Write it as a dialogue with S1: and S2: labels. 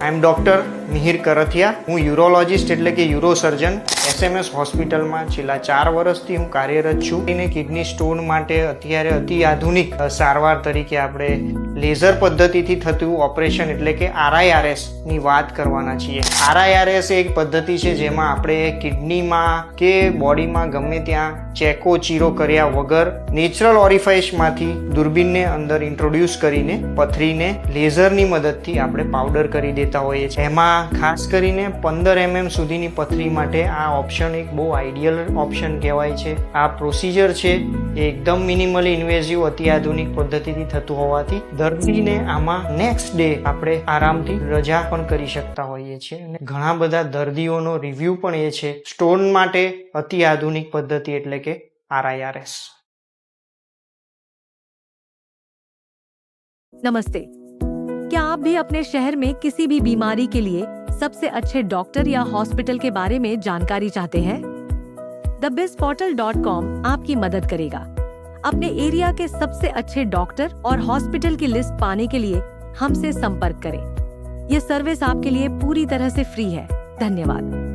S1: આઈ એમ doctor Mihir કરથિયા. હું urologist એટલે કે યુરોસર્જન SMS હોસ્પિટલમાં છેલ્લા 4 વર્ષથી હું કાર્યરત છું. એને કિડની સ્ટોન માટે અત્યારે અતિ આધુનિક સારવાર તરીકે આપણે લેઝર પદ્ધતિથી થતું ઓપરેશન એટલે કે RIRS ની વાત કરવાના છીએ. RIRS એક પદ્ધતિ છે જેમાં આપણે કિડનીમાં કે બોડીમાં ગમે ત્યાં ચેકો ચીરો કર્યા વગર નેચરલ ઓરિફાઇસમાંથી દૂરબીનને અંદર ઇન્ટ્રોડ્યુસ કરીને પથરીને લેઝરની મદદથી આપણે પાવડર કરી દેતા હોઈએ છીએ. એમાં ખાસ કરીને 15 mm સુધીની પથરી માટે આ ઓપ્શન એક બહુ આઈડિયલ ઓપ્શન કહેવાય છે. આ પ્રોસિજર છે એ એકદમ મિનિમલી ઇન્વેઝિવ અતિ આધુનિક પદ્ધતિથી થતું હોવાથી દર્દીને આમાં નેક્સ્ટ ડે આપણે આરામથી રજા પણ કરી શકતા હોઈએ છીએ. અને ઘણા બધા દર્દીઓનો રિવ્યુ પણ એ છે સ્ટોન માટે અતિ આધુનિક પદ્ધતિ એટલે કે RIRS.
S2: नमस्ते. क्या आप भी अपने शहर में किसी भी बीमारी के लिए सबसे अच्छे डॉक्टर या हॉस्पिटल के बारे में जानकारी चाहते हैं? thebizportal.com आपकी मदद करेगा. अपने एरिया के सबसे अच्छे डॉक्टर और हॉस्पिटल की लिस्ट पाने के लिए हमसे संपर्क करें. ये सर्विस आपके लिए पूरी तरह से फ्री है. धन्यवाद.